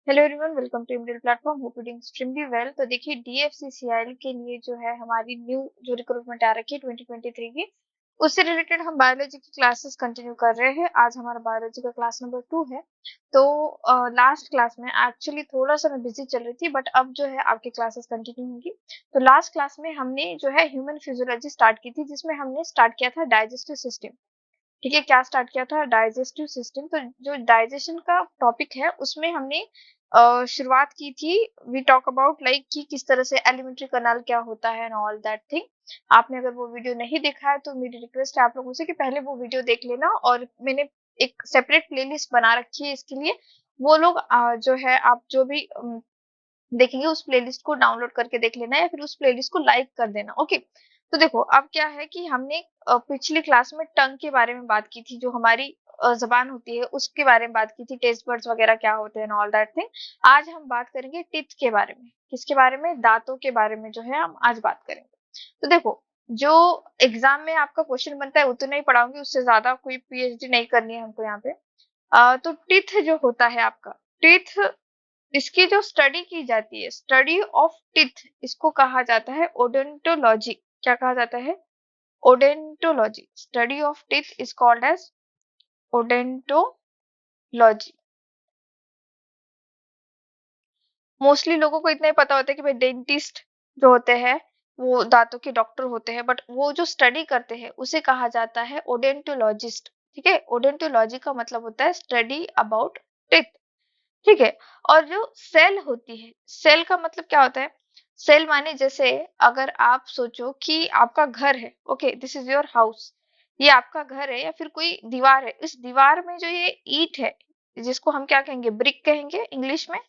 Hello everyone, welcome to middle platform. Hope you doing extremely well. तो देखिए, DFCCIL के लिए जो है हमारी न्यू जो रिक्रूटमेंट आ रखी है 2023 की, उससे रिलेटेड हम बायोलॉजी की क्लासेस कंटिन्यू कर रहे हैं। आज हमारा बायोलॉजी का क्लास नंबर 2 है। तो लास्ट क्लास में एक्चुअली थोड़ा सा मैं बिजी चल रही थी, बट अब जो है आपकी क्लासेस कंटिन्यू होंगी। तो लास्ट क्लास में हमने जो है ह्यूमन फिजियोलॉजी स्टार्ट की थी, जिसमें हमने स्टार्ट किया था डाइजेस्टिव सिस्टम। ठीक है, क्या स्टार्ट किया था? Digestive system. तो जो डाइजेशन का टॉपिक है उसमें हमने शुरुआत की थी। वी टॉक अबाउट लाइक कि किस तरह से एलिमेंट्री कैनाल क्या होता है एंड ऑल दैट थिंग। आपने अगर वो वीडियो नहीं देखा है तो मेरी रिक्वेस्ट है आप लोगों से कि पहले वो वीडियो देख लेना, और मैंने एक सेपरेट प्लेलिस्ट बना रखी है इसके लिए। वो लोग जो है आप जो भी देखेंगे उस प्लेलिस्ट को डाउनलोड करके देख लेना, या फिर उस प्लेलिस्ट को लाइक कर देना। ओके। तो देखो, अब क्या है कि हमने पिछली क्लास में टंग के बारे में बात की थी, जो हमारी जबान होती है उसके बारे में बात की थी, टेस्ट बर्ड्स वगैरह क्या होते हैं, ऑल दैट थिंग। आज हम बात करेंगे टीथ के बारे में। किसके बारे में? दांतों के बारे में जो है हम आज बात करेंगे। तो देखो, जो एग्जाम में आपका क्वेश्चन बनता है उतना ही पढ़ाऊंगी, उससे ज्यादा कोई पीएचडी नहीं करनी है हमको यहाँ पे। तो टीथ जो होता है आपका, टीथ, इसकी जो स्टडी की जाती है, स्टडी ऑफ टीथ, इसको कहा जाता है ओडोंटोलॉजी। क्या कहा जाता है? Odontology. Study of teeth is called as odontology. Mostly लोगों को इतना ही पता होता है कि भाई डेंटिस्ट जो होते हैं वो दांतों के डॉक्टर होते हैं, बट वो जो स्टडी करते हैं उसे कहा जाता है ओडेंटोलॉजिस्ट। ठीक है, ओडेंटोलॉजी का मतलब होता है स्टडी अबाउट टीथ। ठीक है। और जो सेल होती है, सेल का मतलब क्या होता है? सेल माने जैसे अगर आप सोचो कि आपका घर है, okay, this is your house. ये आपका घर है या फिर कोई दीवार है। इस दीवार में जो ये ईंट है, जिसको हम क्या कहेंगे? ब्रिक कहेंगे इंग्लिश में।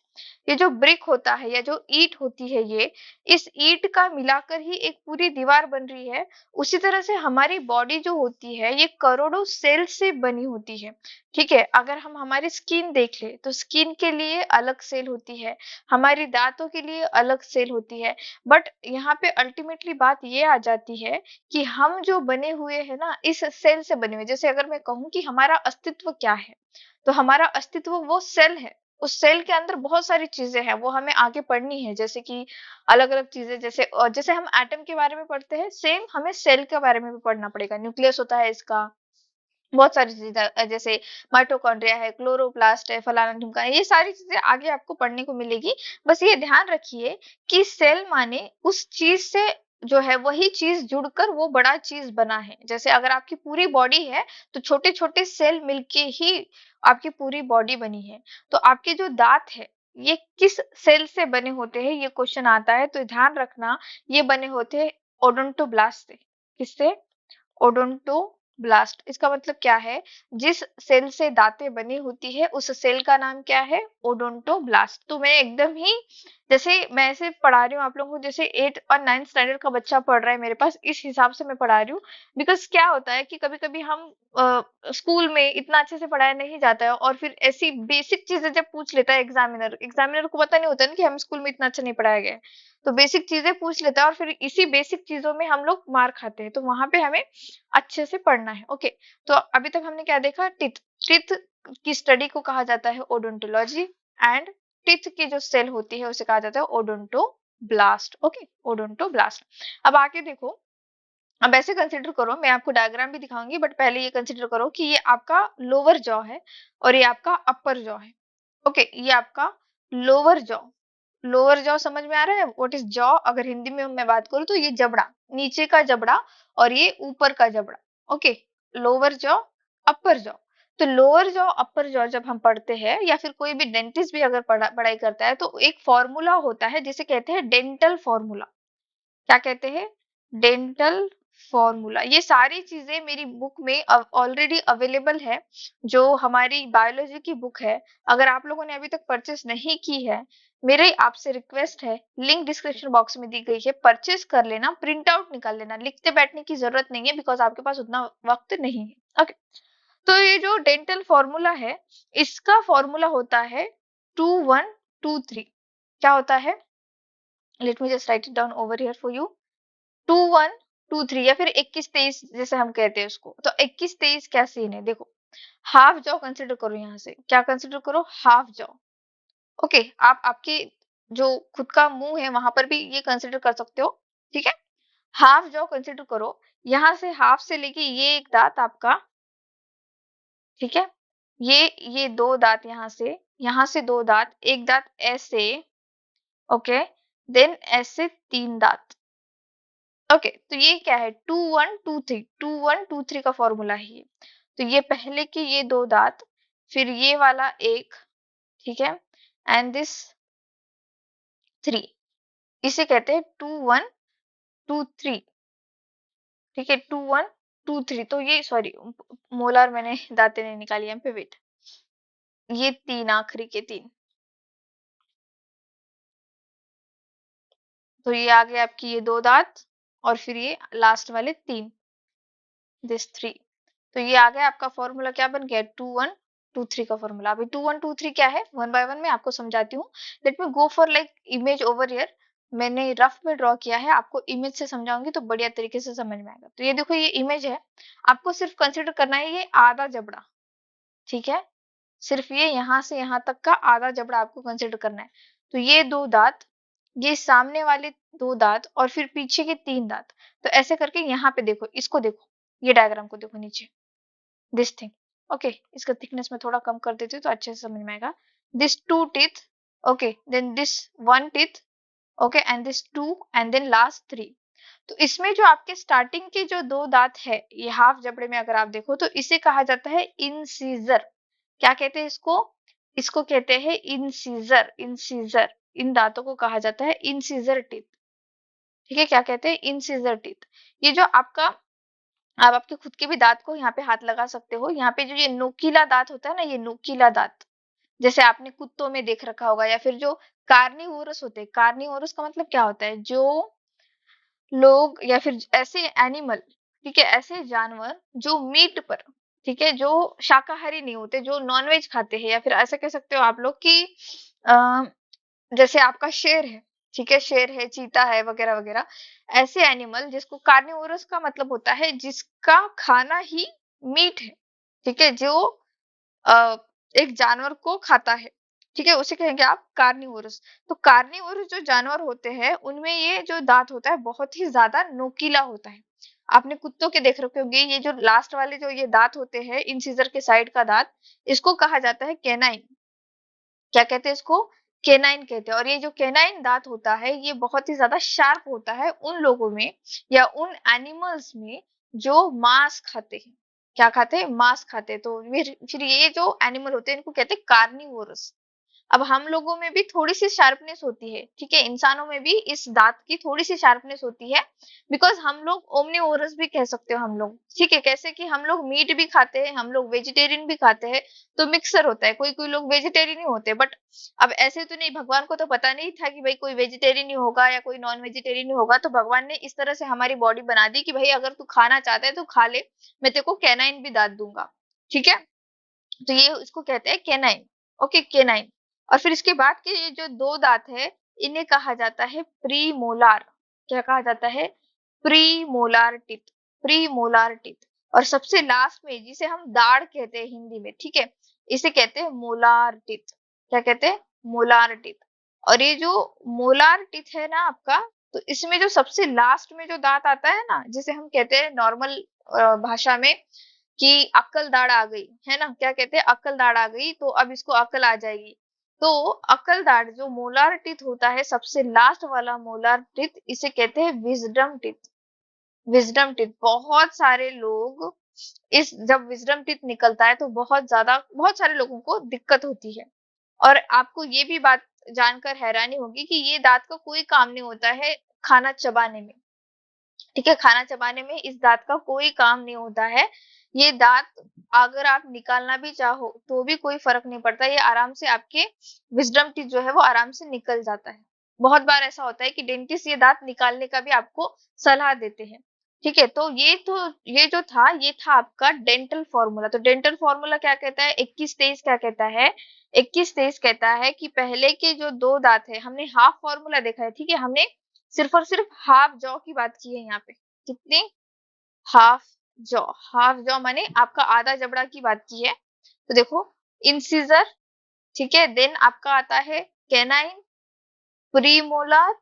ये जो ब्रिक होता है या जो ईंट होती है, ये इस ईंट का मिलाकर ही एक पूरी दीवार बन रही है। उसी तरह से हमारी बॉडी जो होती है ये करोड़ों सेल से बनी होती है। ठीक है, अगर हम हमारी स्किन देख ले तो स्किन के लिए अलग सेल होती है, हमारी दांतों के लिए अलग सेल होती है। बट यहाँ पे अल्टीमेटली बात ये आ जाती है कि हम जो बने हुए हैं ना, इस सेल से बने हुए। जैसे अगर मैं कहूँ कि हमारा अस्तित्व क्या है, तो हमारा अस्तित्व वो सेल है। उस सेल के अंदर बहुत सारी चीजें हैं, वो हमें आगे पढ़नी है। जैसे कि अलग अलग चीजें, जैसे जैसे हम एटम के बारे में पढ़ते हैं, सेम हमें सेल के बारे में भी पढ़ना पड़ेगा। न्यूक्लियस होता है इसका, बहुत सारी चीजें जैसे माइटोकॉन्ड्रिया है, क्लोरोप्लास्ट है, फलाना ढिमका, ये सारी चीजें आगे आपको पढ़ने को मिलेगी। बस ये ध्यान रखिए कि सेल माने उस चीज से जो है वही चीज जुड़कर वो बड़ा चीज बना है। जैसे अगर आपकी पूरी बॉडी है तो छोटे छोटे सेल मिलके ही आपकी पूरी बॉडी बनी है। तो आपके जो दांत है ये किस सेल से बने होते हैं, ये क्वेश्चन आता है, तो ध्यान रखना। ये बने होते हैं ओडोंटोब्लास्ट से। किससे? ओडोंटोब्लास्ट। इसका मतलब क्या है? जिस सेल से दांतें बनी होती है उस सेल का नाम क्या है? ओडोंटोब्लास्ट। तो मैं एकदम ही जैसे मैं ऐसे पढ़ा रही हूँ आप लोगों को, जैसे 8 और 9 स्टैंडर्ड का बच्चा पढ़ रहा है मेरे पास, इस हिसाब से मैं पढ़ा रही हूँ। बिकॉज क्या होता है कि कभी कभी हम स्कूल में इतना अच्छे से पढ़ाया नहीं जाता है, और फिर ऐसी बेसिक चीजें जब पूछ लेता है एग्जामिनर, एग्जामिनर को पता नहीं होता है ना कि हम स्कूल में इतना अच्छा नहीं पढ़ाया गया है। तो बेसिक चीजें पूछ लेता है और फिर इसी बेसिक चीजों में हम लोग मार खाते हैं। तो वहां पे हमें अच्छे से पढ़ना है। ओके। तो अभी तक हमने क्या देखा? टिथ। टिथ की स्टडी को कहा जाता है ओडोंटोलॉजी, एंड टिथ की जो सेल होती है उसे कहा जाता है ओडोंटोब्लास्ट। Okay, odontoblast. अब आगे देखो, अब ऐसे कंसिडर करो, मैं आपको डायग्राम भी दिखाऊंगी, बट पहले ये कंसिडर करो कि ये आपका लोअर जॉ है और ये आपका अपर जॉ है। ओके, ये आपका लोअर जॉ। लोअर जॉ समझ में आ रहा है? What is jaw? अगर हिंदी में मैं बात करूँ तो ये जबड़ा, नीचे का जबड़ा, और ये ऊपर का जबड़ा। ओके, लोअर जॉ, अपर जॉ। तो लोअर जॉ अपर जॉ जब हम पढ़ते हैं, या फिर कोई भी डेंटिस्ट भी अगर पढ़ाई करता है, तो एक फॉर्मूला होता है जिसे कहते हैं डेंटल फॉर्मूला। क्या कहते हैं? Dental formula. ये सारी चीजें मेरी बुक में ऑलरेडी अवेलेबल है, जो हमारी बायोलॉजी की बुक है। अगर आप लोगों ने अभी तक परचेस नहीं की है, मेरे आपसे रिक्वेस्ट है, लिंक डिस्क्रिप्शन बॉक्स में दी गई है, परचेस कर लेना, प्रिंट आउट निकाल लेना। लिखते बैठने की जरूरत नहीं है, बिकॉज आपके पास उतना वक्त नहीं है। ओके। तो ये जो डेंटल फॉर्मूला है, इसका फॉर्मूला होता है 2123। क्या होता है? Late me just right it down over here for you. 2123, या फिर 2123 जैसे हम कहते हैं उसको। तो 2123 क्या सीन है? देखो, हाफ जॉ कंसिडर करो। यहाँ से क्या कंसिडर करो? Half jaw. ओके, आप आपके जो खुद का मुंह है वहां पर भी ये कंसिडर कर सकते हो, ठीक है। हाफ जॉ कंसिडर करो, यहाँ से हाफ से लेके ये एक दांत आपका, ठीक है, ये दो दांत, यहाँ से दो दांत, एक दांत ऐसे, ओके, देन ऐसे तीन दांत। ओके, तो ये क्या है, 2 1 2 3, 2 1 2 3 का फॉर्मूला है ये। तो ये पहले के ये दो दांत, फिर ये वाला एक, ठीक है, एंड दिस 3, इसे कहते हैं 2 1 2 3, ठीक है, 2 1 2 3। तो ये सॉरी, मोलार मैंने दांतें नहीं निकाली यहाँ पे, वेट, ये तीन, आखिरी के तीन, तो ये आ गए आपकी ये दो दांत, और फिर ये लास्ट वाले तीन, दिस 3। तो ये आ गया आपका फॉर्मूला, क्या बन गया, 2 1 2 3 का फॉर्मूला। अभी 2 1 2 3 क्या है, वन बाय वन मैं आपको समझाती हूँ। Let me go for like image over here. मैंने रफ में ड्रॉ किया है, आपको इमेज से समझाऊंगी तो बढ़िया तरीके से समझ में आएगा। तो ये देखो, ये इमेज है, आपको सिर्फ कंसिडर करना है ये आधा जबड़ा, ठीक है, सिर्फ ये यहाँ से यहाँ तक का आधा जबड़ा आपको कंसिडर करना है। तो ये दो दांत, ये सामने वाले दो दांत, और फिर पीछे के तीन दांत। तो ऐसे करके यहाँ पे देखो, इसको देखो, ये डायग्राम को देखो नीचे, दिस थिंग, ओके, इसका थिकनेस में थोड़ा कम कर देती हूँ तो अच्छे से समझ में आएगा। This two teeth, okay, then this one teeth, okay, and this two, and then last 3। तो इसमें जो आपके स्टार्टिंग के जो दो दांत है, ये हाफ जबड़े में अगर आप देखो तो इसे कहा जाता है इंसीजर। क्या कहते हैं इसको, इसको कहते हैं इंसीजर, इंसीजर, इन दांतों को कहा जाता है इंसीजर टीथ, ठीक है, क्या कहते हैं, इंसीजर टीथ। ये जो आपका, आप आपके खुद के भी दांत को यहाँ पे हाथ लगा सकते हो, यहाँ पे जो ये नोकीला दांत होता है ना, ये नोकीला दांत, जैसे आपने कुत्तों में देख रखा होगा, या फिर जो कार्निवोरस होते हैं, कार्निवोरस का मतलब क्या होता है, जो लोग या फिर ऐसे एनिमल, ठीक है, ऐसे जानवर जो मीट पर, ठीक है, जो शाकाहारी नहीं होते, जो नॉनवेज खाते हैं, या फिर ऐसा कह सकते हो आप लोग कि अ, जैसे आपका शेर है, ठीक है, शेर है, चीता है, वगैरह वगैरह, ऐसे एनिमल जिसको कार्निवोरस का मतलब होता है जिसका खाना ही मीट है, ठीक है, जो अ, एक जानवर को खाता है, ठीक है, उसे कहेंगे आप कार्निवोरस। तो कार्निवोरस जो जानवर होते हैं उनमें ये जो दांत होता है बहुत ही ज्यादा नोकीला होता है। आपने कुत्तों के देख रखे होंगे, ये जो लास्ट वाले जो ये दांत होते हैं, इंसिजर के साइड का दांत, इसको कहा जाता है कैनाइन। क्या कहते हैं इसको, केनाइन कहते हैं। और ये जो केनाइन दांत होता है ये बहुत ही ज्यादा शार्प होता है उन लोगों में या उन एनिमल्स में जो मांस खाते हैं। क्या खाते हैं, मांस खाते हैं। तो फिर ये जो एनिमल होते हैं इनको कहते हैं कार्निवोरस। अब हम लोगों में भी थोड़ी सी शार्पनेस होती है, ठीक है, इंसानों में भी इस दांत की थोड़ी सी शार्पनेस होती है, बिकॉज हम लोग ओमनीवोरस भी कह सकते हो हम लोग, ठीक है, कैसे कि हम लोग मीट भी खाते हैं, हम लोग वेजिटेरियन भी खाते हैं, तो मिक्सर होता है, कोई कोई लोग वेजिटेरियन ही होते हैं। बट अब ऐसे तो नहीं, भगवान को तो पता नहीं था कि भाई कोई वेजिटेरियन ही होगा या कोई नॉन वेजिटेरियन ही होगा, तो भगवान ने इस तरह से हमारी बॉडी बना दी कि भाई अगर तू खाना चाहता है तो खा ले, मैं तेरे को कैनाइन भी दांत दूंगा, ठीक है। तो ये इसको कहते हैं केनाइन, ओके, केनाइन। और फिर इसके बाद के ये जो दो दांत है इन्हें कहा जाता है प्रीमोलार। क्या कहा जाता है, प्रीमोलार टीथ, प्रीमोलार टीथ। और सबसे लास्ट में जिसे हम दाढ़ कहते हैं हिंदी में, ठीक है, इसे कहते हैं मोलार टीथ। क्या कहते हैं, मोलार टीथ। और ये जो मोलार टीथ है ना आपका, तो इसमें जो सबसे लास्ट में जो दांत आता है ना, जिसे हम कहते हैं नॉर्मल भाषा में कि अक्ल दाढ़ आ गई है ना, क्या कहते हैं, अक्ल दाढ़ आ गई, तो अब इसको अक्ल आ जाएगी। तो अक्ल दाढ़ जो मोलार टीथ होता है, सबसे लास्ट वाला मोलार टीथ, इसे कहते हैं विजडम टीथ। विजडम टीथ, बहुत सारे लोग इस जब विजडम टीथ निकलता है तो बहुत सारे लोगों को दिक्कत होती है। और आपको ये भी बात जानकर हैरानी होगी कि ये दांत का कोई काम नहीं होता है खाना चबाने में, ठीक है, खाना चबाने में इस दांत का कोई काम नहीं होता है। ये दांत अगर आप निकालना भी चाहो तो भी कोई फर्क नहीं पड़ता, ये आराम से आपके विजडम टीथ जो है वो आराम से निकल जाता है। बहुत बार ऐसा होता है कि डेंटिस्ट ये दांत निकालने का भी आपको सलाह देते हैं, ठीक है। तो ये जो था ये था आपका डेंटल फॉर्मूला। तो डेंटल फॉर्मूला क्या कहता है, 21 23 क्या कहता है, 21 23 कहता है कि पहले के जो दो दांत है, हमने हाफ फॉर्मूला देखा है, ठीक है, हमने सिर्फ और सिर्फ हाफ जॉ की बात की है यहाँ पे, कितनी, हाफ जॉ, हाफ जॉ माने आपका आधा जबड़ा की बात की है। तो देखो, इंसिजर, ठीक है। देन आपका आता है कैनाइन, प्रीमोलार,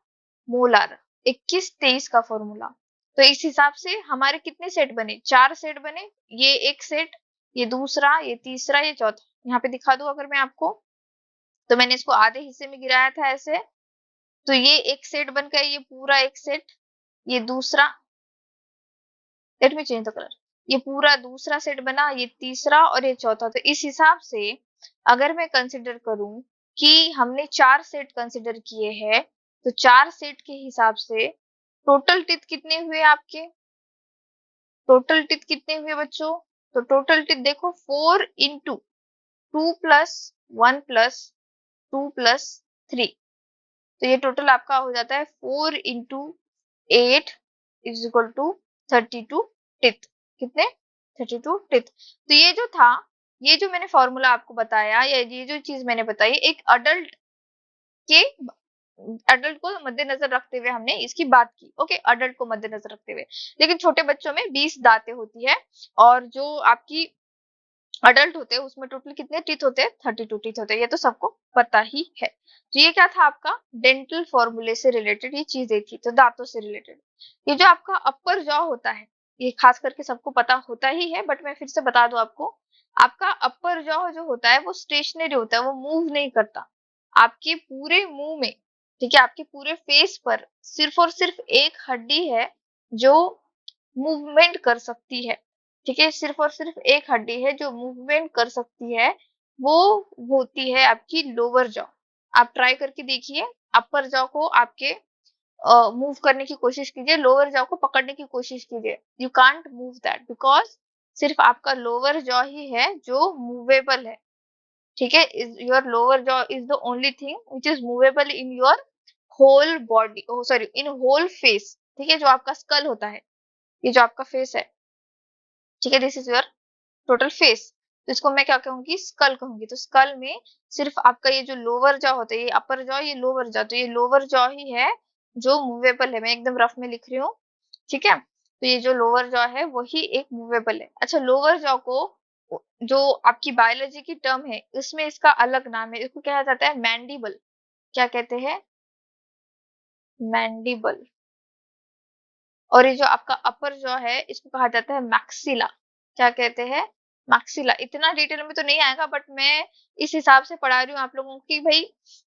मोलार, 21-23 का फॉर्मूला। तो इस हिसाब से हमारे कितने सेट बने, 4 सेट बने। ये एक सेट, ये दूसरा, ये तीसरा, ये चौथा। यहाँ पे दिखा दूं अगर मैं आपको, तो मैंने इसको आधे हिस्से में गिराया था ऐसे, तो ये एक सेट बन गया, ये पूरा एक सेट, ये दूसरा, let me change the colour, ये पूरा दूसरा सेट बना, ये तीसरा और ये चौथा। तो इस हिसाब से अगर मैं कंसिडर करूं कि हमने 4 सेट कंसिडर किए हैं, तो 4 सेट के हिसाब से टोटल टिथ कितने हुए आपके, टोटल टिथ कितने हुए बच्चों? तो टोटल टिथ देखो 4 इंटू 2 प्लस 1 प्लस 2 प्लस 3, तो ये टोटल आपका हो जाता है 4 into 8 is equal to 32 teeth. कितने? 32 टिथ। तो ये जो था, ये जो मैंने फॉर्मूला आपको बताया, या ये जो चीज मैंने बताई, एक अडल्ट के, अडल्ट को मद्देनजर रखते हुए हमने इसकी बात की। ओके, अडल्ट को मद्देनजर रखते हुए। लेकिन छोटे बच्चों में 20 दांतें होती है, और जो आपकी अडल्ट होते हैं उसमें टोटल कितने टीथ होते हैं? 32 टीथ होते हैं। ये तो सबको पता ही है। तो ये क्या था आपका डेंटल फॉर्मूले से रिलेटेड ये चीजें थी, तो दांतों से रिलेटेड। ये जो आपका अपर जॉ होता है, ये खास करके सबको पता होता ही है, बट मैं फिर से बता दूं आपको। आपका अपर जॉ जो होता है वो स्टेशनरी होता है, वो मूव नहीं करता। आपके पूरे मुंह में, ठीक है, आपके पूरे फेस पर सिर्फ और सिर्फ एक हड्डी है जो मूवमेंट कर सकती है। ठीक है, सिर्फ और सिर्फ एक हड्डी है जो मूवमेंट कर सकती है, वो होती है आपकी लोअर जॉ। आप ट्राई करके देखिए, अपर जॉ को आपके मूव करने की कोशिश कीजिए, लोअर जॉ को पकड़ने की कोशिश कीजिए, you can't move that, because सिर्फ आपका लोअर जॉ ही है जो मूवेबल है। ठीक है, your lower jaw is the only thing which is movable in your whole body, sorry, in whole face. ठीक है, जो आपका स्कल होता है, ये जो आपका फेस है, ठीक है, this is your total face. तो इसको मैं क्या कहूंगी? स्कल कहूंगी। तो स्कल में सिर्फ आपका ये जो लोअर जॉ होता है, ये अपर जॉ, ये लोअर जॉ, तो ये लोअर जॉ ही है जो मूवेबल है। मैं एकदम रफ में लिख रही हूँ, ठीक है। तो ये जो लोअर जॉ है वही एक मूवेबल है। अच्छा, लोअर जॉ को, जो आपकी बायोलॉजी की टर्म है, इसमें इसका अलग नाम है, इसको कहा जाता है मैंडिबल। क्या कहते हैं? मैंडिबल। और ये जो आपका अपर जॉ है, इसको कहा जाता है मैक्सिला। क्या कहते हैं? मैक्सिला। इतना डिटेल में तो नहीं आएगा, बट मैं इस हिसाब से पढ़ा रही हूँ आप लोगों की, भाई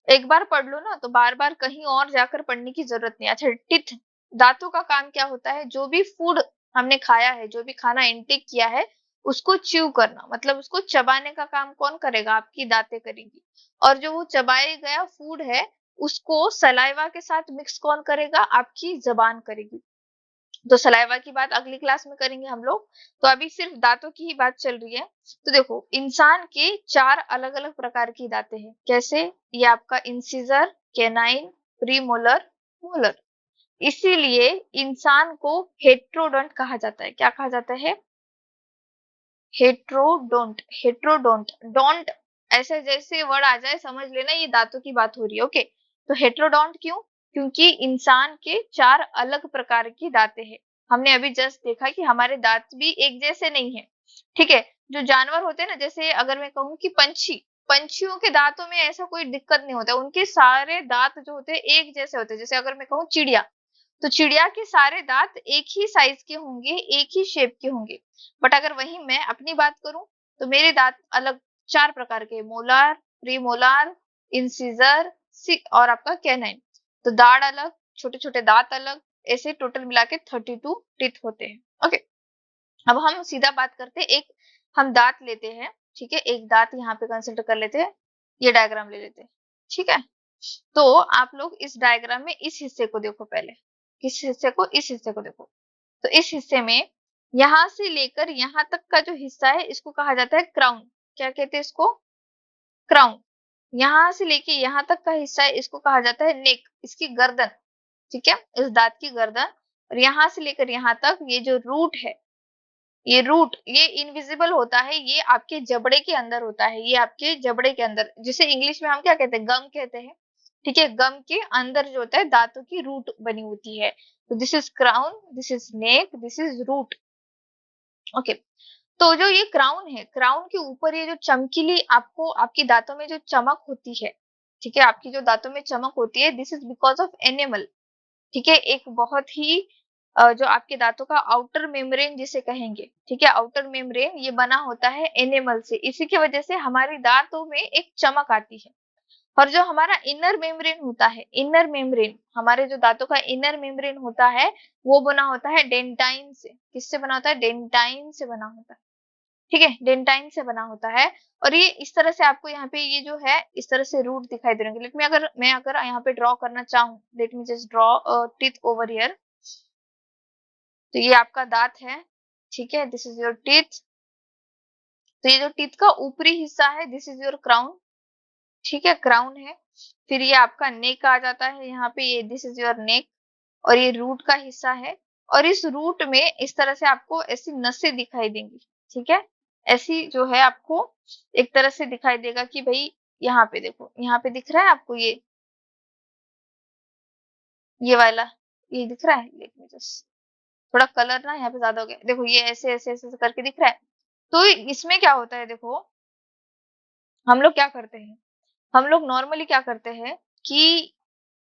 एक बार पढ़ लो ना, तो बार बार कहीं और जाकर पढ़ने की जरूरत नहीं। अच्छा, टिथ, दांतों का काम क्या होता है? जो भी फूड हमने खाया है, जो भी खाना इनटेक किया है, उसको च्यू करना, मतलब उसको चबाने का काम कौन करेगा? आपकी दांतें करेगी। और जो वो चबाया गया फूड है, उसको सलाइवा के साथ मिक्स कौन करेगा? आपकी जबान करेगी। तो सलाइवा की बात अगली क्लास में करेंगे हम लोग। तो अभी सिर्फ दांतों की ही बात चल रही है। तो देखो, इंसान के 4 अलग अलग प्रकार की दांतें हैं। कैसे? ये आपका इंसिजर, कैनाइन, प्रीमोलर, मोलर। इसीलिए इंसान को हेट्रोडोंट कहा जाता है। क्या कहा जाता है? हेट्रोडोंट। हेट्रोडोंट, डोंट ऐसे जैसे वर्ड आ जाए समझ लेना ये दांतों की बात हो रही है। ओके, तो हेट्रोडोंट क्यों? क्योंकि इंसान के 4 अलग प्रकार की दांतें हैं। हमने अभी जस्ट देखा कि हमारे दांत भी एक जैसे नहीं है। ठीक है, जो जानवर होते हैं ना, जैसे अगर मैं कहूँ कि पंछी, पंछियों के दांतों में ऐसा कोई दिक्कत नहीं होता, उनके सारे दांत जो होते हैं एक जैसे होते हैं। जैसे अगर मैं कहूँ चिड़िया, तो चिड़िया के सारे दांत एक ही साइज के होंगे, एक ही शेप के होंगे। बट अगर वही मैं अपनी बात करूं, तो मेरे दांत अलग, 4 प्रकार के, मोलार, प्रीमोलार, इंसिजर, और आपका कैनाइन। तो दाढ़ अलग, छोटे छोटे दांत अलग, ऐसे टोटल मिला के 32 टीथ होते हैं। ओके, अब हम सीधा बात करते हैं। एक हम दांत लेते हैं, ठीक है, एक दांत यहाँ पे कंसिडर कर लेते हैं, ये डायग्राम ले लेते हैं, ठीक है। तो आप लोग इस डायग्राम में इस हिस्से को देखो पहले, किस हिस्से को? इस हिस्से को देखो। तो इस हिस्से में यहां से लेकर यहां तक का जो हिस्सा है, इसको कहा जाता है क्राउन। क्या कहते हैं इसको? क्राउन। यहां से लेके यहां तक का हिस्सा है, इसको कहा जाता है नेक, इसकी गर्दन। ठीक है, इस दांत की गर्दन। और यहां से लेकर यहां तक ये जो रूट है, ये रूट, ये इनविजिबल होता है, ये आपके जबड़े के अंदर होता है, ये आपके जबड़े के अंदर, जिसे इंग्लिश में हम क्या कहते हैं? गम कहते हैं। ठीक है, गम के अंदर जो होता है दांतों की रूट बनी होती है। तो this is crown, this is neck, this is root. Okay, तो जो ये क्राउन है, क्राउन के ऊपर ये जो चमकीली आपको आपकी दांतों में जो चमक होती है, ठीक है, आपकी जो दांतों में चमक होती है, this is because of enamel. ठीक है, एक बहुत ही जो आपके दांतों का आउटर मेम्ब्रेन जिसे कहेंगे, ठीक है, आउटर मेम्ब्रेन ये बना होता है एनेमल से। इसी की वजह से हमारी दांतों में एक चमक आती है। और जो हमारा इनर मेम्ब्रेन होता है, इनर मेम्ब्रेन, हमारे जो दांतों का इनर मेम्ब्रेन होता है, वो बना होता है डेंटाइन से। किससे बना होता है? डेंटाइन से बना होता है। ठीक है, डेंटाइन से बना होता है। और ये इस तरह से आपको यहाँ पे ये जो है इस तरह से रूट दिखाई दे रहे होंगे। लेट मी अगर मैं अगर यहाँ पे ड्रॉ करना चाहूँ, late me just draw teeth over here. तो ये आपका दांत है, ठीक है, दिस इज योर टीथ। तो ये जो टीथ का ऊपरी हिस्सा है, दिस इज योर क्राउन। ठीक है, क्राउन है। फिर ये आपका नेक आ जाता है यहाँ पे, ये दिस इज योर नेक। और ये रूट का हिस्सा है। और इस रूट में इस तरह से आपको ऐसी नसें दिखाई देंगी। ठीक है, ऐसी जो है आपको एक तरह से दिखाई देगा कि भाई यहाँ पे देखो, यहाँ पे दिख रहा है आपको ये वाला, ये दिख रहा है। लेट मी जस्ट, थोड़ा कलर ना यहाँ पे ज्यादा हो गया, देखो ये ऐसे ऐसे ऐसे करके दिख रहा है। तो इसमें क्या होता है, देखो हम लोग क्या करते हैं, हम लोग नॉर्मली क्या करते हैं कि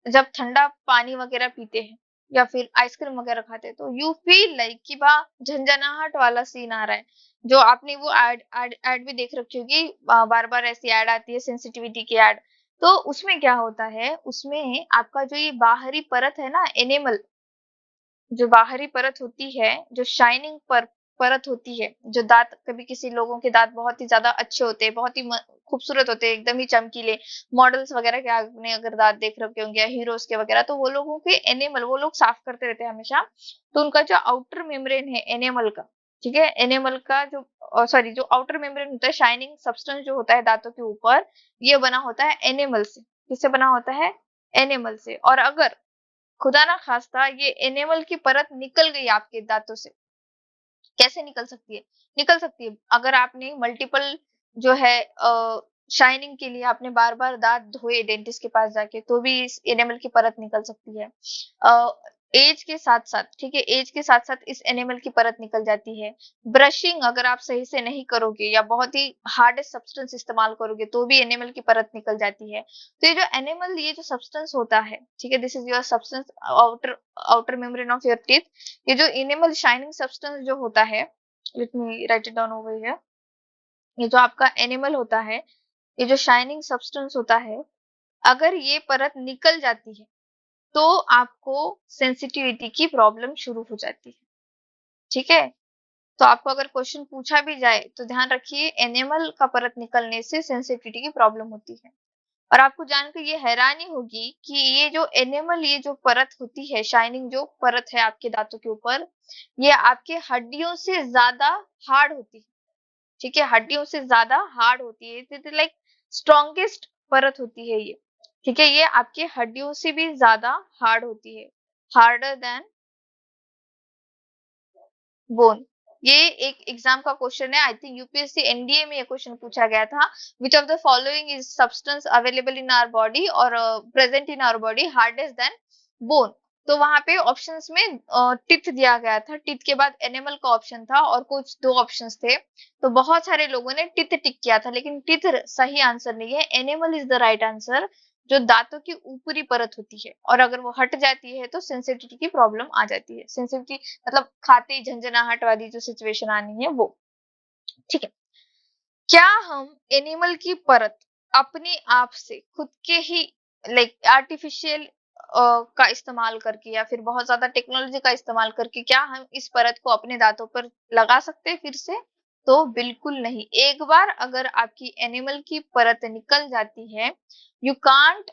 जब ठंडा पानी वगैरह पीते हैं या फिर आइसक्रीम वगैरह खाते हैं, तो यू फील लाइक कि वाह, झंझनाहट वाला सीन आ रहा है। जो आपने वो एड भी देख रखी होगी, बार बार ऐसी एड आती है सेंसिटिविटी की एड। तो उसमें क्या होता है, उसमें आपका जो ये बाहरी परत है ना, एनेमल, जो बाहरी परत होती है, जो शाइनिंग परत होती है, जो दांत, कभी किसी लोगों के दांत बहुत ही ज्यादा अच्छे होते हैं, बहुत ही खूबसूरत होते हैं, एकदम ही चमकीले, मॉडल्स वगैरह के आपने अगर दांत देख रखे होंगे, हीरोज के वगैरह, तो वो लोगों के एनेमल वो लोग साफ करते रहते हैं हमेशा। तो उनका जो आउटर मेम्ब्रेन है एनेमल का, ठीक है, एनेमल का जो सॉरी, जो आउटर मेम्ब्रेन होता है, शाइनिंग सब्सटेंस जो होता है दांतों के ऊपर, ये बना होता है एनेमल से। किससे बना होता है? एनेमल से। और अगर खुदा ना खास्ता ये एनेमल की परत निकल गई आपके दांतों से, कैसे निकल सकती है? निकल सकती है अगर आपने मल्टीपल जो है शाइनिंग के लिए आपने बार बार दांत धोए डेंटिस्ट के पास जाके, तो भी इस एनेमल की परत निकल सकती है। एज के साथ साथ, ठीक है, एज के साथ साथ इस एनेमल की परत निकल जाती है। ब्रशिंग अगर आप सही से नहीं करोगे या बहुत ही हार्डेस्ट सब्सटेंस इस्तेमाल करोगे, तो भी एनेमल की परत निकल जाती है। तो ये जो एनिमल, ये जो सब्सटेंस होता है, ठीक है, this is your substance, outer outer membrane of your teeth. ये जो एनिमल शाइनिंग सब्सटेंस जो होता है, let me right it down over here. ये जो आपका एनिमल होता है, ये जो शाइनिंग सब्सटेंस होता है, अगर ये परत निकल जाती है, तो आपको सेंसिटिविटी की प्रॉब्लम शुरू हो जाती है। ठीक है, तो आपको अगर क्वेश्चन पूछा भी जाए तो ध्यान रखिए, एनिमल का परत निकलने से सेंसिटिविटी की प्रॉब्लम होती है। और आपको जानकर ये हैरानी होगी कि ये जो एनिमल, ये जो परत होती है, शाइनिंग जो परत है आपके दांतों के ऊपर, ये आपके हड्डियों से ज्यादा हार्ड होती है। ठीक है, हड्डियों से ज्यादा हार्ड होती है, इट इज लाइक स्ट्रॉन्गेस्ट परत होती है ये। ठीक है, ये आपके हड्डियों से भी ज्यादा हार्ड होती है, हार्डर देन बोन। ये एक एग्जाम का क्वेश्चन है, आई थिंक यूपीएससी एनडीए में ये क्वेश्चन पूछा गया था। Which of the following is substance available in our body और present in our body hardest than bone. तो वहां पे ऑप्शंस में टिथ दिया गया था, टिथ के बाद एनिमल का ऑप्शन था और कुछ दो ऑप्शंस थे। तो बहुत सारे लोगों ने टिथ टिक किया था, लेकिन टिथ सही आंसर नहीं है, animal is the right answer. जो दांतों की ऊपरी परत होती है, और अगर वो हट जाती है तो सेंसिटिविटी की प्रॉब्लम आ जाती है। सेंसिटिविटी मतलब खाते ही झंझनाहट वाली जो सिचुएशन आनी है वो। ठीक है, क्या हम एनिमल की परत अपने आप से खुद के ही लाइक आर्टिफिशियल का इस्तेमाल करके या फिर बहुत ज्यादा टेक्नोलॉजी का इस्तेमाल करके, क्या हम इस परत को अपने दांतों पर लगा सकते हैं फिर से? तो बिल्कुल नहीं। एक बार अगर आपकी एनिमल की परत निकल जाती है, you can't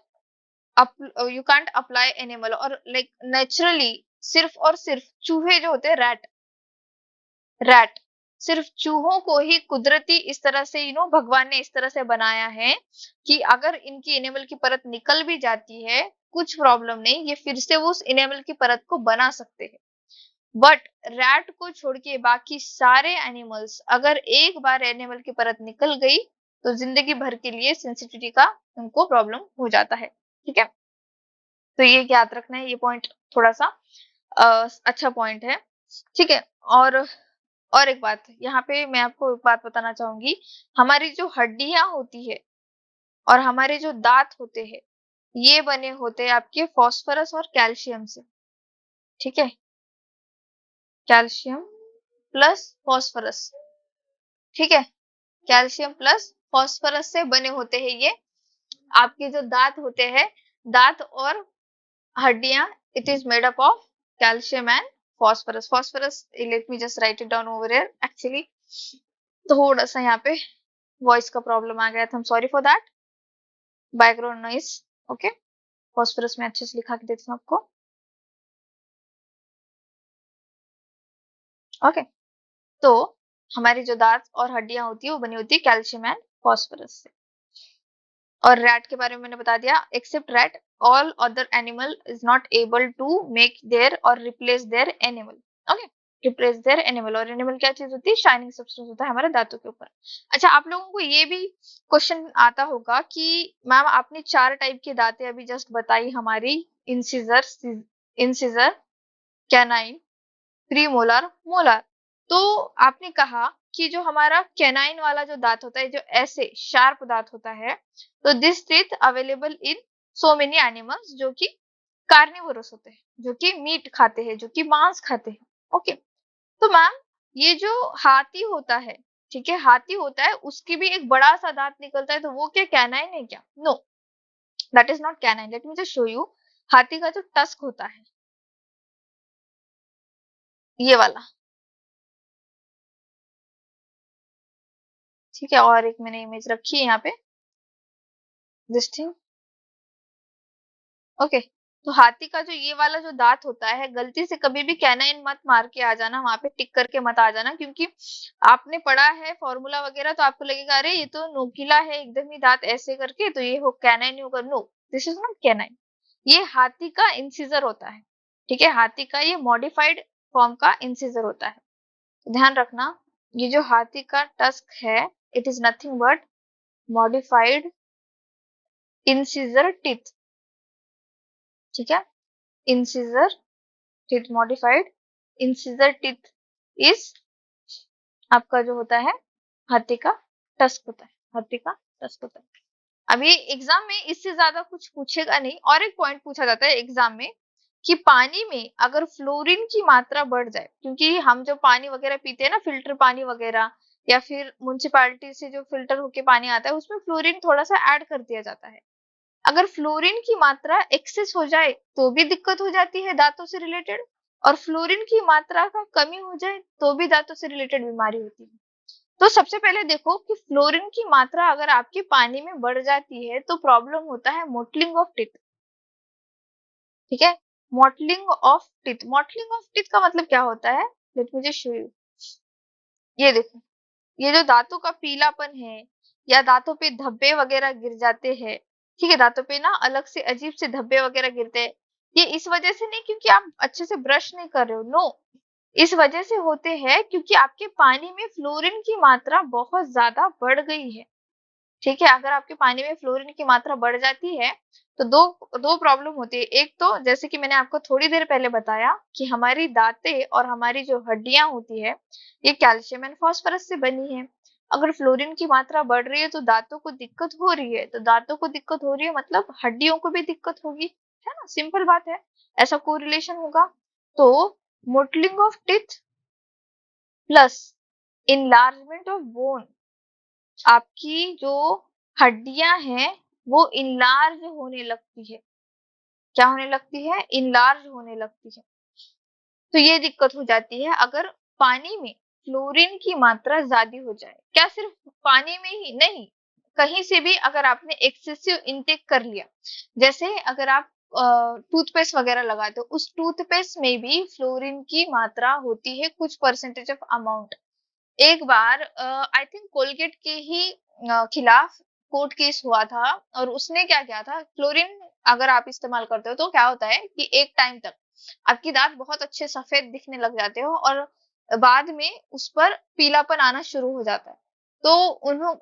you can't apply animal, और लाइक नेचुरली सिर्फ और सिर्फ चूहे जो होते हैं, रैट, सिर्फ चूहों को ही कुदरती इस तरह से भगवान ने इस तरह से बनाया है कि अगर इनकी एनिमल की परत निकल भी जाती है, कुछ प्रॉब्लम नहीं, ये फिर से वो उस एनिमल की परत को बना सकते हैं। बट रैट को छोड़ के बाकी सारे एनिमल्स, अगर एक बार एनिमल की परत निकल गई, तो जिंदगी भर के लिए सेंसिटिविटी का उनको प्रॉब्लम हो जाता है। ठीक है, तो ये याद रखना है, ये पॉइंट थोड़ा सा अच्छा पॉइंट है। ठीक है, और और एक बात यहाँ पे मैं आपको एक बात बताना चाहूंगी, हमारी जो हड्डियां होती है और हमारे जो दांत होते हैं, ये बने होते हैं आपके फास्फोरस और कैल्शियम से। ठीक है, कैल्शियम प्लस फास्फोरस। ठीक है, कैल्शियम प्लस फास्फोरस से बने होते हैं ये आपके जो दांत होते हैं, दांत और हड्डियां। It is made up of calcium and phosphorus. Phosphorus, late me just right it down over here. Actually थोड़ा सा यहाँ पे वॉइस का प्रॉब्लम आ गया था, sorry for that, background noise. Okay, phosphorus में अच्छे से लिखा के देती हूँ आपको। ओके, तो हमारी जो दांत और हड्डियां होती है वो बनी होती है कैल्शियम एंड फास्फोरस से। और रैट के बारे में मैंने बता दिया, except rat all other animal is not able to make their और replace their animal. Okay, replace their animal. और एनिमल क्या चीज होती है? शाइनिंग सब्सटेंस होता है हमारे दांतों के ऊपर। अच्छा, आप लोगों को ये भी क्वेश्चन आता होगा कि मैम आपने 4 टाइप की दांतें अभी जस्ट बताई हमारी, incisor, incisor, canine, premolar, molar. तो आपने कहा कि जो हमारा कैनाइन वाला जो दांत होता है, जो ऐसे शार्प दांत होता है, तो this teeth available in so many animals जो कि कार्निवोरस होते हैं, जो कि मीट खाते हैं, जो कि मांस खाते हैं। ओके, तो मैम ये जो हाथी होता है, ठीक है, हाथी होता है, उसकी भी एक बड़ा सा दांत निकलता है, तो वो क्या कैनाइन है क्या? No, that is not canine. Let me just show you. हाथी का जो टस्क होता है, ये वाला, ठीक है, और एक मैंने इमेज रखी है यहाँ पे, दिस थिंग। ओके, तो हाथी का जो ये वाला जो दांत होता है, गलती से कभी भी कैनाइन मत मार के आ जाना, वहां पे टिक करके मत आ जाना, क्योंकि आपने पढ़ा है फॉर्मूला वगैरह, तो आपको लगेगा अरे ये तो नोकीला है एकदम ही दांत ऐसे करके, तो ये हो कैनाइन होगा। No, this is not canine, ये हाथी का इंसिजर होता है। ठीक है, हाथी का ये मॉडिफाइड फॉर्म का इंसिजर होता है। ध्यान रखना, ये जो हाथी का टस्क है, it is nothing but modified incisor teeth. ठीक है, incisor teeth, modified incisor teeth is आपका जो होता है हाथी का टस्क होता है, हाथी का टस्क होता है। अभी एग्जाम में इससे ज्यादा कुछ पूछेगा नहीं। और एक पॉइंट पूछा जाता है एग्जाम में कि पानी में अगर फ्लोरीन की मात्रा बढ़ जाए, क्योंकि हम जो पानी वगैरह पीते हैं ना, फिल्टर पानी वगैरह, या फिर म्युनिसिपैलिटी से जो फिल्टर होके पानी आता है, उसमें फ्लोरीन थोड़ा सा ऐड कर दिया जाता है। अगर फ्लोरीन की मात्रा एक्सेस हो जाए तो भी दिक्कत हो जाती है दांतों से रिलेटेड, और फ्लोरीन की मात्रा का कमी हो जाए तो भी दांतों से रिलेटेड बीमारी होती है। तो सबसे पहले देखो कि फ्लोरीन की मात्रा अगर आपके पानी में बढ़ जाती है तो प्रॉब्लम होता है मोटलिंग ऑफ टीथ। ठीक है, mottling of teeth, mottling of teeth का मतलब क्या होता है? Late me just show you. ये देखो, ये जो दांतों का पीलापन है, या दांतों पे धब्बे वगैरह गिर जाते हैं, ठीक है, दांतों पे ना अलग से अजीब से धब्बे वगैरह गिरते हैं, ये इस वजह से नहीं क्योंकि आप अच्छे से ब्रश नहीं कर रहे हो, नो, इस वजह से होते हैं क्योंकि आपके पानी में फ्लोरीन की मात्रा बहुत ज्यादा बढ़ गई है। ठीक है, अगर आपके पानी में फ्लोरीन की मात्रा बढ़ जाती है तो दो दो प्रॉब्लम होती है। एक तो जैसे कि मैंने आपको थोड़ी देर पहले बताया कि हमारी दांतें और हमारी जो हड्डियां होती है, ये कैल्शियम एंड फास्फोरस से बनी है। अगर फ्लोरीन की मात्रा बढ़ रही है तो दांतों को दिक्कत हो रही है, तो दांतों को दिक्कत हो रही है मतलब हड्डियों को भी दिक्कत होगी, है ना, सिंपल बात है, ऐसा कोरिलेशन होगा। तो mottling of teeth plus enlargement of bone, आपकी जो हड्डियां हैं वो इनलार्ज होने लगती है। क्या होने लगती है? इनलार्ज होने लगती है। तो ये दिक्कत हो जाती है अगर पानी में फ्लोरीन की मात्रा ज्यादा हो जाए। क्या सिर्फ पानी में ही नहीं, कहीं से भी अगर आपने एक्सेसिव इंटेक कर लिया, जैसे अगर आप टूथपेस्ट वगैरह लगाते हो, उस टूथपेस्ट में भी फ्लोरीन की मात्रा होती है कुछ परसेंटेज ऑफ अमाउंट। एक बार आई थिंक कोलगेट के ही खिलाफ कोर्ट केस हुआ था, और उसने क्या किया था, क्लोरीन अगर आप इस्तेमाल करते हो तो क्या होता है कि एक टाइम तक आपकी दांत बहुत अच्छे सफेद दिखने लग जाते हो, और बाद में उस पर पीलापन आना शुरू हो जाता है। तो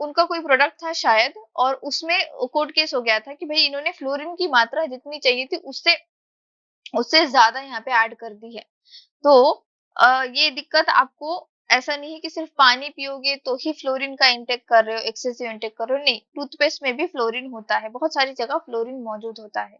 उनका कोई प्रोडक्ट था शायद, और उसमें कोर्ट केस हो गया था कि भाई इन्होंने फ्लोरीन की मात्रा जितनी चाहिए थी उससे उससे ज्यादा यहाँ पे ऐड कर दी है। तो ये दिक्कत आपको ऐसा नहीं है कि सिर्फ पानी पियोगे तो ही फ्लोरीन का इंटेक कर रहे हो, एक्सेसिव इंटेक कर रहे हो, नहीं, टूथपेस्ट में भी फ्लोरीन होता है, बहुत सारी जगह फ्लोरीन मौजूद होता है।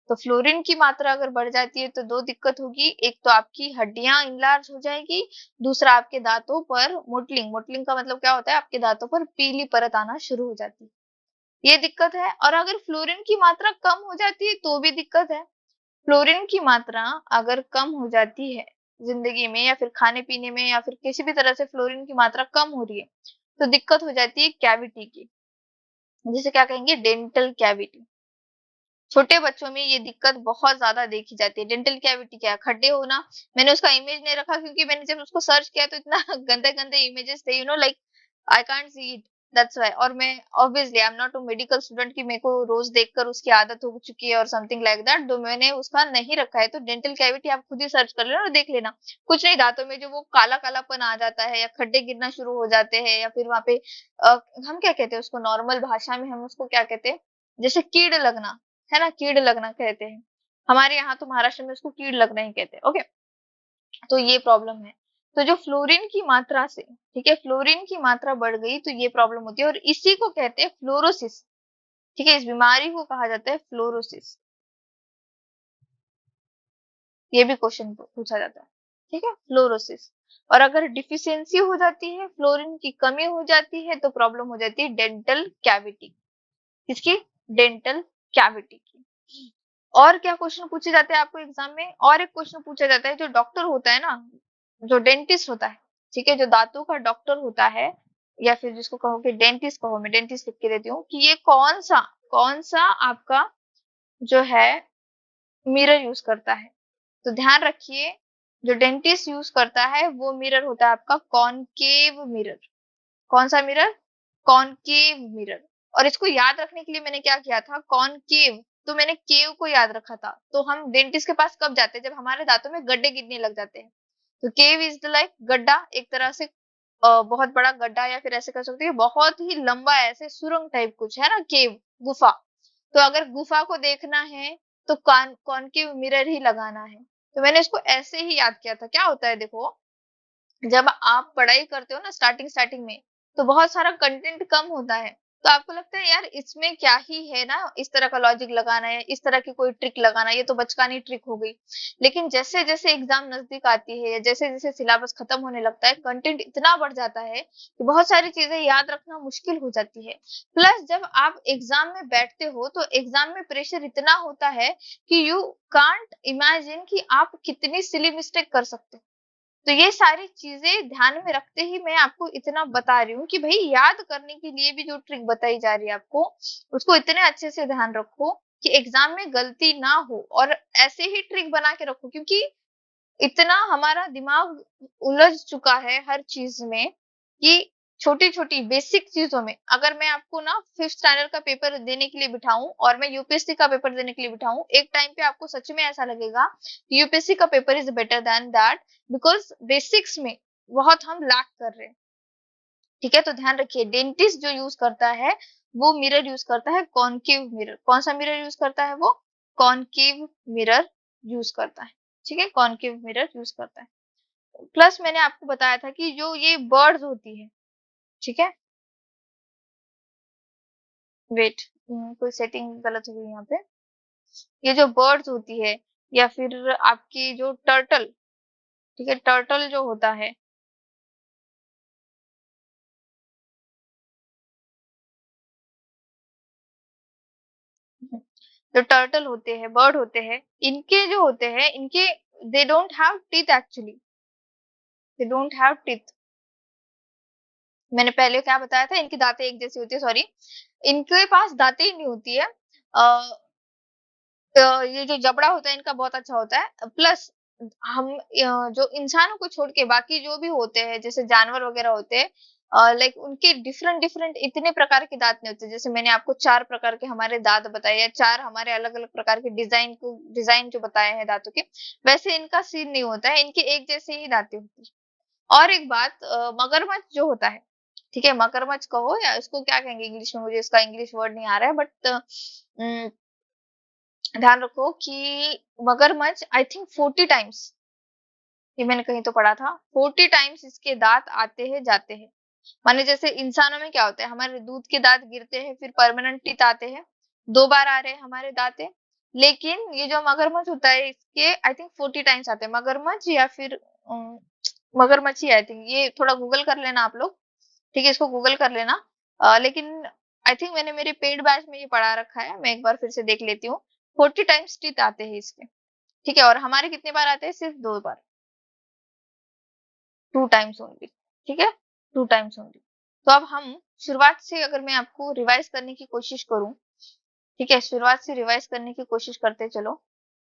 तो फ्लोरीन की मात्रा अगर बढ़ जाती है तो दो दिक्कत होगी, एक तो आपकी हड्डियां इंलार्ज हो जाएगी, दूसरा आपके दांतों पर मोटलिंग, मोटलिंग का मतलब क्या होता है, आपके दांतों पर पीली परत आना शुरू हो जाती है, ये दिक्कत है। और अगर फ्लोरीन की मात्रा कम हो जाती है तो भी दिक्कत है। फ्लोरीन की मात्रा अगर कम हो जाती है जिंदगी में, या फिर खाने पीने में, या फिर किसी भी तरह से फ्लोरीन की मात्रा कम हो रही है, तो दिक्कत हो जाती है कैविटी की, जिसे क्या कहेंगे, डेंटल कैविटी। छोटे बच्चों में ये दिक्कत बहुत ज्यादा देखी जाती है। डेंटल कैविटी क्या है, खड्डे होना। मैंने उसका इमेज नहीं रखा क्योंकि मैंने जब उसको सर्च किया तो इतना गंदे गंदे इमेजेस थे, like I can't see it, that's why. और मैं obviously I am not a medical student कि मेरे को रोज देखकर उसकी आदत हो चुकी है और समथिंग लाइक दैट, तो मैंने उसका नहीं रखा है। तो डेंटल कैविटी आप खुद ही सर्च कर लेना और देख लेना। कुछ नहीं, दांतों में जो वो काला कालापन आ जाता है, या खड्डे गिरना शुरू हो जाते हैं, या फिर वहां पे हम क्या कहते हैं उसको, नॉर्मल भाषा में हम उसको क्या कहते हैं, जैसे कीड़ लगना, है ना, कीड़ लगना कहते हैं। हमारे यहाँ तो महाराष्ट्र में उसको कीड़ लगना ही कहते हैं। ओके, तो ये प्रॉब्लम है। तो जो फ्लोरीन की मात्रा से, ठीक है, फ्लोरीन की मात्रा बढ़ गई तो ये प्रॉब्लम होती है, और इसी को कहते हैं फ्लोरोसिस। ठीक है, इस बीमारी को कहा जाता है फ्लोरोसिस। ये भी क्वेश्चन पूछा जाता है। ठीक है, फ्लोरोसिस। और अगर डिफिशियंसी हो जाती है, फ्लोरीन की कमी हो जाती है, तो प्रॉब्लम हो जाती है डेंटल कैविटी। किसकी? डेंटल कैविटी की। और क्या क्वेश्चन पूछे जाते हैं आपको एग्जाम में? और एक क्वेश्चन पूछा जाता है, जो डॉक्टर होता है ना, जो डेंटिस्ट होता है, ठीक है, जो दांतों का डॉक्टर होता है, या फिर जिसको कहोगे डेंटिस्ट कहो, मैं डेंटिस्ट लिख के देती हूँ, कि ये कौन सा आपका जो है मिरर यूज करता है। तो ध्यान रखिए, जो डेंटिस्ट यूज करता है वो मिरर होता है आपका कॉनकेव मिरर। कौन सा मिरर? Concave mirror. और इसको याद रखने के लिए मैंने क्या किया था, कॉनकेव, तो मैंने केव को याद रखा था। तो हम डेंटिस्ट के पास कब जाते हैं? जब हमारे दांतों में गड्ढे गिरने लग जाते हैं। तो केव इज द लाइक गड्ढा, एक तरह से बहुत बड़ा गड्ढा, या फिर ऐसे कर सकते हैं बहुत ही लंबा, ऐसे सुरंग टाइप कुछ है ना, केव, गुफा। तो अगर गुफा को देखना है तो कॉनकेव मिरर ही लगाना है। तो मैंने इसको ऐसे ही याद किया था। क्या होता है देखो, जब आप पढ़ाई करते हो ना स्टार्टिंग स्टार्टिंग में, तो बहुत सारा कंटेंट कम होता है, तो आपको लगता है यार इसमें क्या ही है ना, इस तरह का लॉजिक लगाना है, इस तरह की कोई ट्रिक लगाना, ये तो बचकानी ट्रिक हो गई। लेकिन जैसे जैसे एग्जाम नजदीक आती है, या जैसे जैसे सिलेबस खत्म होने लगता है, कंटेंट इतना बढ़ जाता है कि बहुत सारी चीजें याद रखना मुश्किल हो जाती है। प्लस जब आप एग्जाम में बैठते हो तो एग्जाम में प्रेशर इतना होता है कि यू कांट इमेजिन कि आप कितनी सिली मिस्टेक कर सकते हो। तो ये सारी चीजें ध्यान में रखते ही मैं आपको इतना बता रही हूँ कि भाई याद करने के लिए भी जो ट्रिक बताई जा रही है आपको, उसको इतने अच्छे से ध्यान रखो कि एग्जाम में गलती ना हो, और ऐसे ही ट्रिक बना के रखो, क्योंकि इतना हमारा दिमाग उलझ चुका है हर चीज में, कि छोटी छोटी बेसिक चीजों में, अगर मैं आपको ना फिफ्थ स्टैंडर्ड का पेपर देने के लिए बिठाऊं और मैं यूपीएससी का पेपर देने के लिए बिठाऊं, एक टाइम पे आपको सच में ऐसा लगेगा कि यूपीएससी का paper is better than that, because basics में बहुत हम लैक कर रहे हैं। ठीक है, तो ध्यान रखिए, डेंटिस्ट जो यूज करता है वो मिरर यूज करता है कॉनकेव मिरर। कौन सा मिरर यूज करता है वो? कॉनकेव मिरर यूज करता है। ठीक है, कॉनकेव मिरर यूज करता है। प्लस मैंने आपको बताया था कि जो ये बर्ड्स होती है, ठीक है, वेट, कोई सेटिंग गलत हो गई यहाँ पे। ये जो बर्ड्स होती है, या फिर आपकी जो टर्टल, ठीक है, टर्टल जो होता है, जो टर्टल होते हैं, बर्ड होते हैं, इनके जो होते हैं, इनके they don't have teeth actually, they don't have teeth. मैंने पहले क्या बताया था, इनकी दांतें एक जैसी होती है, सॉरी, इनके पास दांतें ही नहीं होती है। ये जो जबड़ा होता है इनका बहुत अच्छा होता है। प्लस हम जो इंसानों को छोड़ के बाकी जो भी होते हैं, जैसे जानवर वगैरह होते हैं, लाइक उनके डिफरेंट डिफरेंट इतने प्रकार के दांत नहीं होते। जैसे मैंने आपको चार प्रकार के हमारे दांत बताए, या चार हमारे अलग अलग प्रकार के डिजाइन जो बताए हैं दांतों के, वैसे इनका सीन नहीं होता है, इनके एक जैसे ही दांतें होती है। और एक बात, मगरमच्छ जो होता है, ठीक है, मगरमच्छ कहो या इसको क्या कहेंगे इंग्लिश में, मुझे इसका इंग्लिश वर्ड नहीं आ रहा है, बट ध्यान रखो कि मगरमच्छ आई थिंक 40 टाइम्स, ये मैंने कहीं तो पढ़ा था, 40 टाइम्स इसके दांत आते हैं जाते हैं। माने जैसे इंसानों में क्या होता है, हमारे दूध के दांत गिरते हैं, फिर परमानेंट टीथ आते हैं, 2 बार आ रहे हैं हमारे दांते। लेकिन ये जो मगरमच्छ होता है, इसके आई थिंक 40 टाइम्स आते हैं, मगरमच्छ या फिर मगरमच्छ ही आई थिंक, ये थोड़ा गूगल कर लेना आप लोग, ठीक है, इसको गूगल कर लेना। लेकिन आई थिंक मैंने मेरे पेड बैच में ये पढ़ा रखा है, मैं एक बार फिर से देख लेती हूँ। 40 टाइम्स टीथ आते हैं इसके, ठीक है, और हमारे कितने बार आते हैं, सिर्फ 2 बार, 2 टाइम्स ओनली, ठीक है, 2 टाइम्स ओनली। तो अब हम शुरुआत से अगर मैं आपको रिवाइज करने की कोशिश करूं, ठीक है, शुरुआत से रिवाइज करने की कोशिश करते चलो।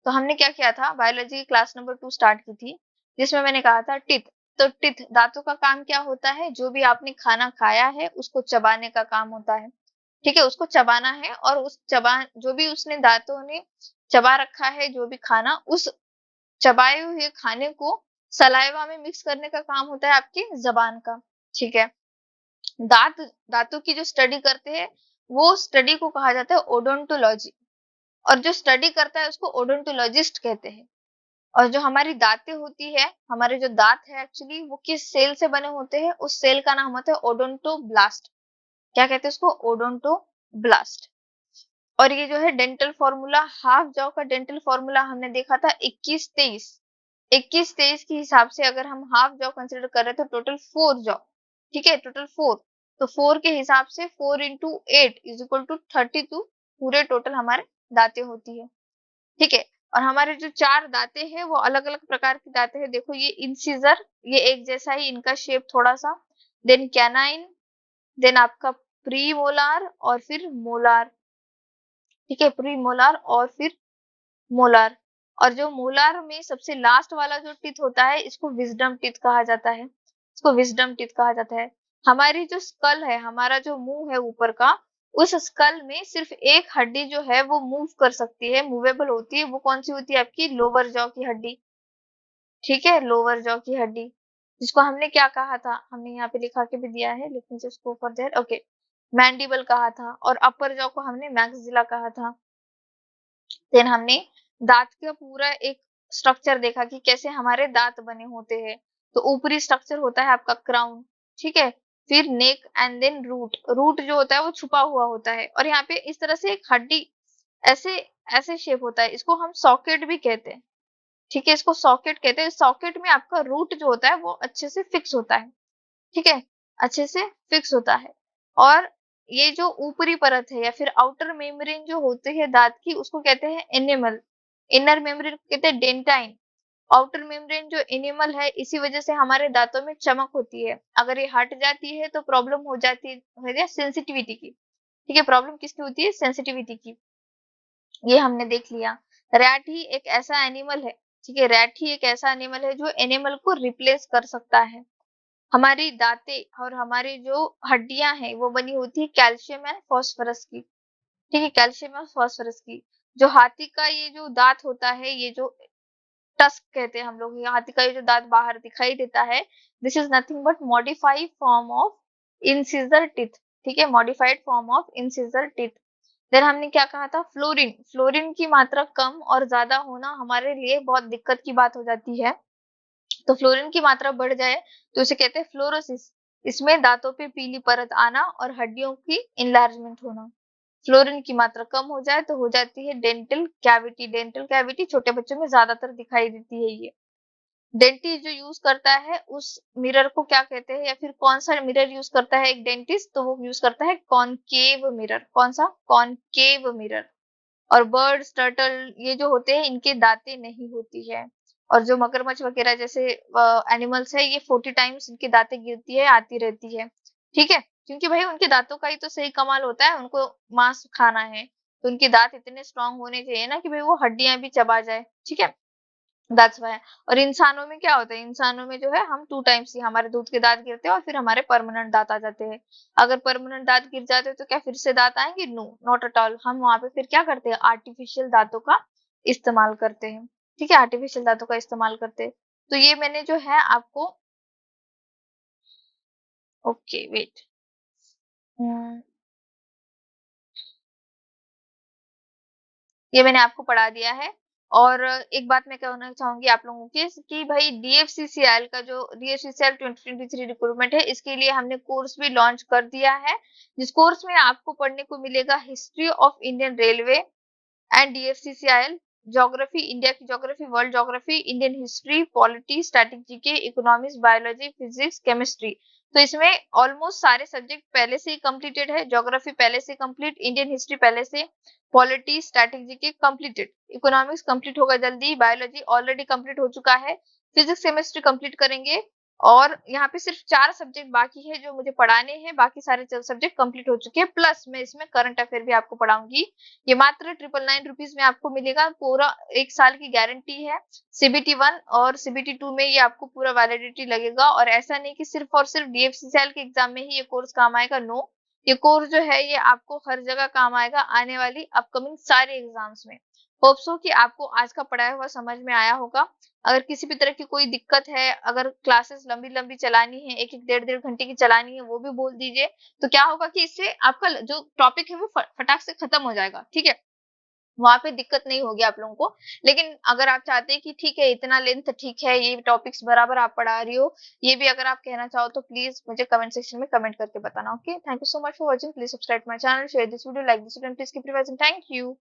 तो हमने क्या किया था, बायोलॉजी की क्लास नंबर 2 स्टार्ट की थी, जिसमें मैंने कहा था टिथ। तो टिथ, दांतों का काम क्या होता है, जो भी आपने खाना खाया है उसको चबाने का काम होता है, ठीक है, उसको चबाना है, और उस चबा जो भी उसने दांतों ने चबा रखा है, जो भी खाना, उस चबाए हुए खाने को सलाइवा में मिक्स करने का काम होता है आपकी जबान का, ठीक है। दांत, दांतों की जो स्टडी करते हैं, वो स्टडी को कहा जाता है ओडोंटोलॉजी, और जो स्टडी करता है उसको ओडोंटोलॉजिस्ट कहते हैं। और जो हमारी दांतें होती है, हमारे जो दांत है एक्चुअली वो किस सेल से बने होते हैं, उस सेल का नाम होता है ओडोंटोब्लास्ट। क्या कहते हैं उसको, ओडोंटोब्लास्ट। और ये जो है डेंटल फॉर्मूला, हाफ जॉ का डेंटल फॉर्मूला हमने देखा था 21-23, 21-23 के हिसाब से अगर हम हाफ जॉ कंसिडर कर रहे हैं तो टोटल 4 जॉ, ठीक है, टोटल 4। तो 4 के हिसाब से 4 इंटू 8 इज इक्वल टू 32 पूरे टोटल हमारे दांतें होती है, ठीक है। और हमारे जो 4 दांतें हैं वो अलग अलग प्रकार की दांतें हैं, देखो ये इंसिजर, ये एक जैसा ही इनका शेप थोड़ा सा, देन कैनाइन, देन आपका प्री मोलार और फिर मोलार, ठीक है, प्री मोलार और फिर मोलार। और जो मोलार में सबसे लास्ट वाला जो टीथ होता है, इसको विजडम टीथ कहा जाता है, इसको विजडम टीथ कहा जाता है। हमारी जो स्कल है, हमारा जो मुंह है ऊपर का, उस स्कल में सिर्फ एक हड्डी जो है वो मूव कर सकती है, मूवेबल होती है, वो कौन सी होती है, आपकी लोअर जॉ की हड्डी, ठीक है, लोअर जॉ की हड्डी, जिसको हमने क्या कहा था, हमने यहाँ पे लिखा के भी दिया है, लेकिन जिसको फॉर दैट, ओके, मैंडिबल कहा था, और अपर जॉ को हमने मैक्सिला कहा था। देन हमने दांत का पूरा एक स्ट्रक्चर देखा कि कैसे हमारे दांत बने होते हैं। तो ऊपरी स्ट्रक्चर होता है आपका क्राउन, ठीक है, फिर neck and then root, root जो होता है वो छुपा हुआ होता है, और यहाँ पे इस तरह से एक हड्डी ऐसे ऐसे शेप होता है, इसको हम सॉकेट भी कहते हैं, ठीक है, इसको सॉकेट कहते हैं। सॉकेट में आपका रूट जो होता है वो अच्छे से फिक्स होता है, ठीक है, अच्छे से फिक्स होता है। और ये जो ऊपरी परत है या फिर आउटर मेम्ब्रेन जो होती है दांत की, उसको कहते हैं एनिमल, इनर मेम्ब्रेन को कहते हैं डेंटाइन, आउटर मेम्ब्रेन जो एनिमल है, इसी वजह से हमारे दांतों में चमक होती है। अगर ये हट जाती है तो प्रॉब्लम हो जाती है सेंसिटिविटी की, ठीक है, प्रॉब्लम किसकी होती है, सेंसिटिविटी की, ये हमने देख लिया। रैट ही एक ऐसा एनिमल है, ठीक है, रैट ही एक ऐसा एनिमल है जो एनिमल को रिप्लेस कर सकता है। हमारी दांतें और हमारी जो हड्डियां हैं वो बनी होती है कैल्शियम एंड फास्फोरस की, ठीक है, कैल्शियम और फास्फोरस की। जो हाथी का ये जो दांत होता है, ये जो टस्क कहते हैं हम लोग, ये हाथी का ये जो दांत बाहर दिखाई देता है, this is nothing but modified form of incisor teeth, ठीक है, modified form of incisor teeth. देन हमने क्या कहा था, फ्लोरीन, फ्लोरीन की मात्रा कम और ज्यादा होना हमारे लिए बहुत दिक्कत की बात हो जाती है। तो फ्लोरीन की मात्रा बढ़ जाए तो उसे कहते हैं फ्लोरोसिस, इसमें दांतों पे पीली परत आना और हड्डियों की इनलार्जमेंट होना। फ्लोरीन की मात्रा कम हो जाए तो हो जाती है डेंटल कैविटी, डेंटल कैविटी छोटे बच्चों में ज्यादातर दिखाई देती है। ये डेंटिस्ट जो यूज करता है उस मिरर को क्या कहते हैं, या फिर कौन सा मिरर यूज करता है एक डेंटिस्ट, तो वो यूज करता है कॉनकेव मिरर, कौन सा, कॉनकेव मिरर। और बर्ड्स, टर्टल, ये जो होते हैं इनके दांतें नहीं होती है। और जो मगरमच्छ वगैरह जैसे एनिमल्स है, ये 40 टाइम्स इनकी दांतें गिरती है, आती रहती है, ठीक है, क्योंकि भाई उनके दांतों का ही तो सही कमाल होता है, उनको मांस खाना है, तो उनके दांत इतने स्ट्रांग होने चाहिए ना कि भाई वो हड्डियां भी चबा जाए, ठीक है, दैट्स व्हाई। और इंसानों में क्या होता है, इंसानों में जो है हम 2 टाइम्स ही हमारे दूध के दांत गिरते हैं और फिर हमारे परमानेंट दांत आ जाते हैं। अगर परमानेंट दांत गिर जाते हैं तो क्या फिर से दांत आएंगे, नो, नॉट एट ऑल। हम वहां पे फिर क्या करते हैं, आर्टिफिशियल दांतों का इस्तेमाल करते हैं, ठीक है, आर्टिफिशियल दांतों का इस्तेमाल करते हैं। तो ये मैंने जो है आपको, ओके वेट, ये मैंने आपको पढ़ा दिया है। और एक बात मैं कहना चाहूंगी आप लोगों की कि भाई डीएफसीसीएल का जो डीएफसीसीएल 2023 रिक्रूटमेंट है, इसके लिए हमने कोर्स भी लॉन्च कर दिया है, जिस कोर्स में आपको पढ़ने को मिलेगा history of Indian railway and DFCCIL, geography, India की geography, world geography, Indian history, polity, static GK, economics, biology, physics, chemistry. तो इसमें ऑलमोस्ट सारे सब्जेक्ट पहले से ही कंप्लीटेड है। ज्योग्राफी पहले से कंप्लीट, इंडियन हिस्ट्री पहले से, polity, static GK completed, economics complete होगा जल्दी, बायोलॉजी ऑलरेडी कंप्लीट हो चुका है, फिजिक्स केमिस्ट्री कंप्लीट करेंगे। और यहाँ पे सिर्फ 4 सब्जेक्ट बाकी है जो मुझे पढ़ाने हैं, बाकी सारे सब्जेक्ट कंप्लीट हो चुके हैं। प्लस मैं इसमें करंट अफेयर भी आपको पढ़ाऊंगी। ये मात्र 999 रुपीज में आपको मिलेगा, पूरा 1 साल की गारंटी है। CBT 1 और CBT 2 में ये आपको पूरा वैलिडिटी लगेगा। और ऐसा नहीं कि सिर्फ और सिर्फ DFCCL के एग्जाम में ही ये कोर्स काम आएगा, नो, ये कोर्स जो है ये आपको हर जगह काम आएगा आने वाली अपकमिंग सारे एग्जाम्स में। होप सो कि आपको आज का पढ़ाया हुआ समझ में आया होगा। अगर किसी भी तरह की कोई दिक्कत है, अगर क्लासेस लंबी लंबी चलानी है, एक एक डेढ़ डेढ़ घंटे की चलानी है, वो भी बोल दीजिए। तो क्या होगा कि इससे आपका जो टॉपिक है वो फटाक से खत्म हो जाएगा, ठीक है, वहां पे दिक्कत नहीं होगी आप लोगों को। लेकिन अगर आप चाहते हैं कि ठीक है इतना लेंथ ठीक है, ये टॉपिक्स बराबर आप पढ़ा रही हो, ये भी अगर आप कहना चाहो तो प्लीज मुझे कमेंट सेक्शन में कमेंट करके बताना। Okay, thank you so much for watching, please subscribe my channel, share this video, like this video, please keep revising, thank you.